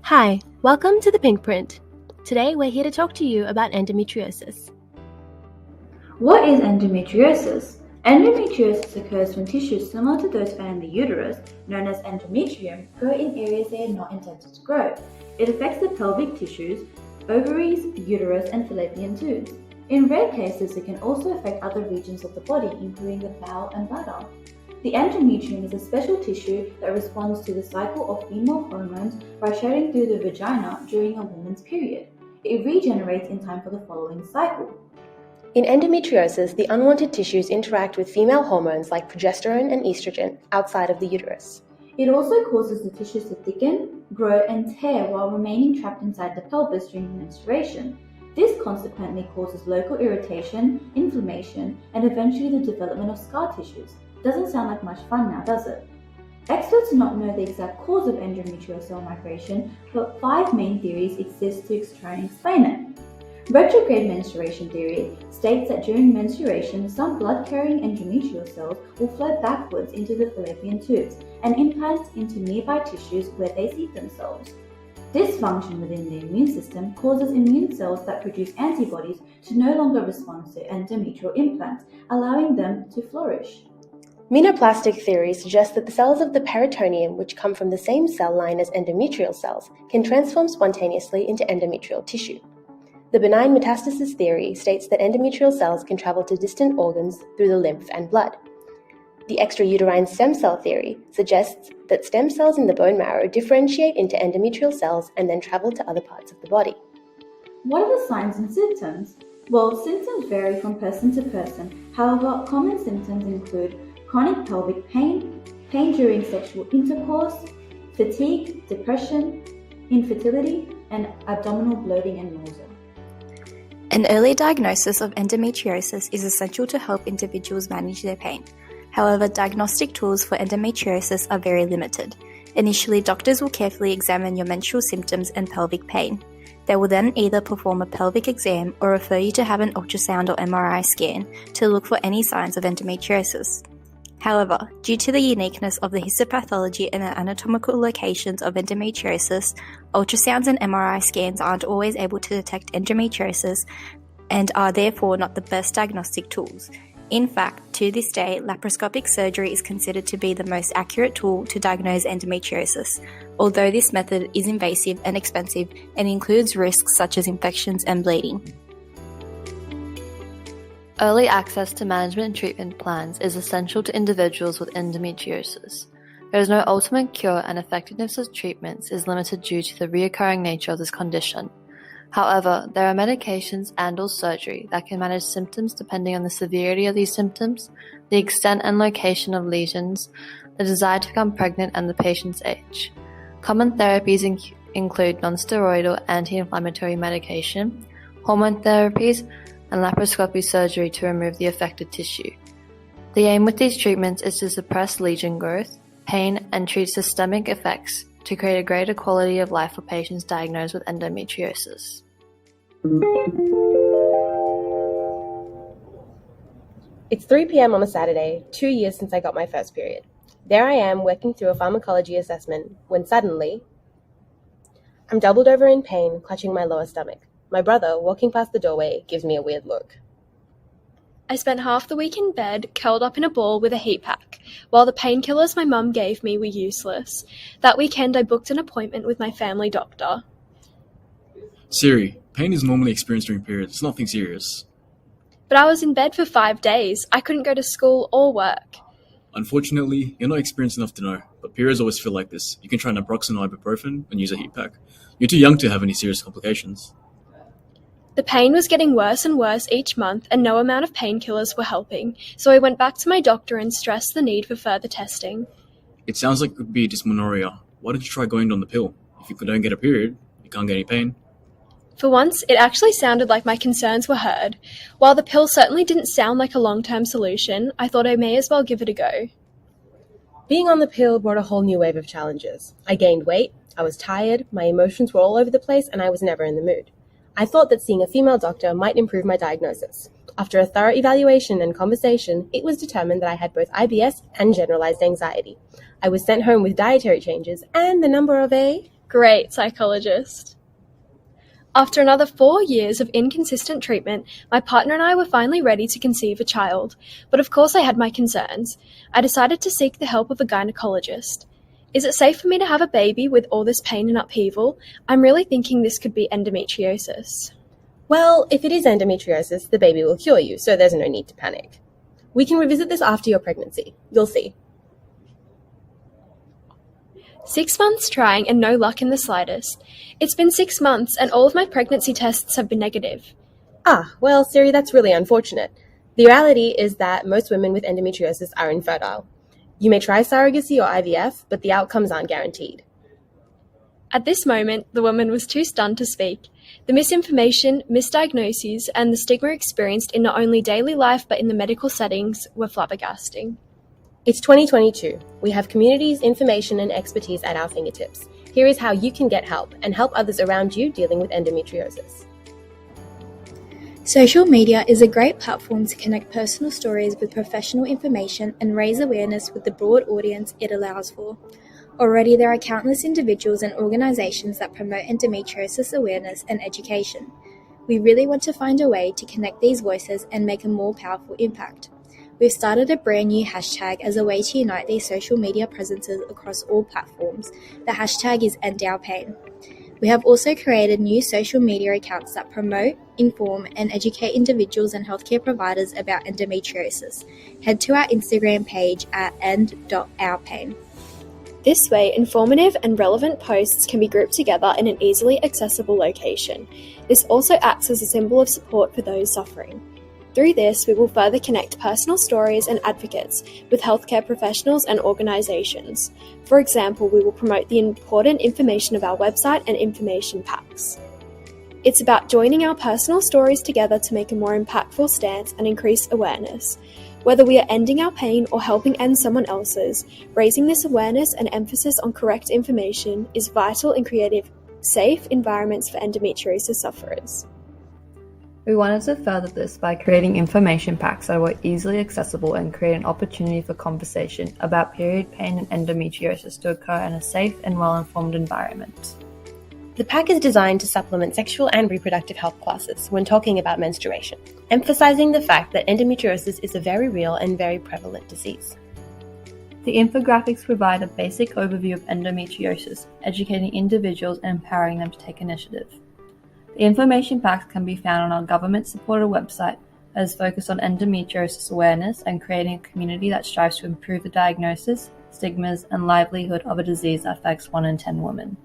Hi, welcome to The Pink Print. Today we're here to talk to you about endometriosis. What is endometriosis? Endometriosis occurs when tissues similar to those found in the uterus, known as endometrium, grow in areas they are not intended to grow. It affects the pelvic tissues, ovaries, uterus, and fallopian tubes. In rare cases, it can also affect other regions of the body, including the bowel and bladder. The endometrium is a special tissue that responds to the cycle of female hormones by shedding through the vagina during a woman's period. It regenerates in time for the following cycle. In endometriosis, the unwanted tissues interact with female hormones like progesterone and estrogen outside of the uterus. It also causes the tissues to thicken, grow, and tear while remaining trapped inside the pelvis during menstruation. This consequently causes local irritation, inflammation, and eventually the development of scar tissues. Doesn't sound like much fun now, does it? Experts do not know the exact cause of endometrial cell migration, but 5 main theories exist to try and explain it. Retrograde menstruation theory states that during menstruation, some blood-carrying endometrial cells will flow backwards into the fallopian tubes and implant into nearby tissues where they seat themselves. Dysfunction within the immune system causes immune cells that produce antibodies to no longer respond to endometrial implants, allowing them to flourish. Menoplastic theory suggests that the cells of the peritoneum, which come from the same cell line as endometrial cells, can transform spontaneously into endometrial tissue. The benign metastasis theory states that endometrial cells can travel to distant organs through the lymph and blood. The extrauterine stem cell theory suggests that stem cells in the bone marrow differentiate into endometrial cells and then travel to other parts of the body. What are the signs and symptoms? Well, symptoms vary from person to person. However, common symptoms include chronic pelvic pain, pain during sexual intercourse, fatigue, depression, infertility, and abdominal bloating and nausea. An early diagnosis of endometriosis is essential to help individuals manage their pain. However, diagnostic tools for endometriosis are very limited. Initially, doctors will carefully examine your menstrual symptoms and pelvic pain. They will then either perform a pelvic exam or refer you to have an ultrasound or MRI scan to look for any signs of endometriosis. However, due to the uniqueness of the histopathology and the anatomical locations of endometriosis, ultrasounds and MRI scans aren't always able to detect endometriosis and are therefore not the best diagnostic tools. In fact, to this day, laparoscopic surgery is considered to be the most accurate tool to diagnose endometriosis, although this method is invasive and expensive and includes risks such as infections and bleeding. Early access to management and treatment plans is essential to individuals with endometriosis. There is no ultimate cure, and effectiveness of treatments is limited due to the recurring nature of this condition. However, there are medications and/or surgery that can manage symptoms depending on the severity of these symptoms, the extent and location of lesions, the desire to become pregnant, and the patient's age. Common therapies include nonsteroidal anti-inflammatory medication, hormone therapies, and laparoscopy surgery to remove the affected tissue. The aim with these treatments is to suppress lesion growth, pain, and treat systemic effects to create a greater quality of life for patients diagnosed with endometriosis. It's 3 p.m. on a Saturday, 2 years since I got my first period. There I am working through a pharmacology assessment when suddenly I'm doubled over in pain, clutching my lower stomach. My brother, walking past the doorway, gives me a weird look. I spent half the week in bed, curled up in a ball with a heat pack, while the painkillers my mum gave me were useless. That weekend I booked an appointment with my family doctor. Siri, pain is normally experienced during periods. It's nothing serious. But I was in bed for 5 days. I couldn't go to school or work. Unfortunately, you're not experienced enough to know, but periods always feel like this. You can try naproxen or ibuprofen and use a heat pack. You're too young to have any serious complications. The pain was getting worse and worse each month, and no amount of painkillers were helping, so I went back to my doctor and stressed the need for further testing. It sounds like it could be dysmenorrhea. Why don't you try going on the pill? If you don't get a period, you can't get any pain. For once, it actually sounded like my concerns were heard. While the pill certainly didn't sound like a long-term solution, I thought I may as well give it a go. Being on the pill brought a whole new wave of challenges. I gained weight, I was tired, my emotions were all over the place, and I was never in the mood. I thought that seeing a female doctor might improve my diagnosis. After a thorough evaluation and conversation, it was determined that I had both IBS and generalized anxiety. I was sent home with dietary changes and the number of a Great, psychologist. After another 4 years of inconsistent treatment, my partner and I were finally ready to conceive a child, but of course I had my concerns. I decided to seek the help of a gynecologist. Is it safe for me to have a baby with all this pain and upheaval? I'm really thinking this could be endometriosis. Well, if it is endometriosis, the baby will cure you, so there's no need to panic. We can revisit this after your pregnancy. You'll see. 6 months trying and no luck in the slightest. It's been 6 months and all of my pregnancy tests have been negative. Well, Siri, that's really unfortunate. The reality is that most women with endometriosis are infertile. You may try surrogacy or IVF, but the outcomes aren't guaranteed. At this moment, the woman was too stunned to speak. The misinformation, misdiagnoses, and the stigma experienced in not only daily life but in the medical settings were flabbergasting. It's 2022. We have communities, information, and expertise at our fingertips. Here is how you can get help and help others around you dealing with endometriosis. Social media is a great platform to connect personal stories with professional information and raise awareness with the broad audience it allows for. Already there are countless individuals and organisations that promote endometriosis awareness and education. We really want to find a way to connect these voices and make a more powerful impact. We've started a brand new hashtag as a way to unite these social media presences across all platforms. The hashtag is EndOurPain. We have also created new social media accounts that promote, inform, and educate individuals and healthcare providers about endometriosis. Head to our Instagram page at end.ourpain. This way, informative and relevant posts can be grouped together in an easily accessible location. This also acts as a symbol of support for those suffering. Through this, we will further connect personal stories and advocates with healthcare professionals and organisations. For example, we will promote the important information of our website and information packs. It's about joining our personal stories together to make a more impactful stance and increase awareness. Whether we are ending our pain or helping end someone else's, raising this awareness and emphasis on correct information is vital in creating safe environments for endometriosis sufferers. We wanted to further this by creating information packs that were easily accessible and create an opportunity for conversation about period pain and endometriosis to occur in a safe and well-informed environment. The pack is designed to supplement sexual and reproductive health classes when talking about menstruation, emphasizing the fact that endometriosis is a very real and very prevalent disease. The infographics provide a basic overview of endometriosis, educating individuals and empowering them to take initiative. The information packs can be found on our government-supported website that is focused on endometriosis awareness and creating a community that strives to improve the diagnosis, stigmas, and livelihood of a disease that affects 1 in 10 women.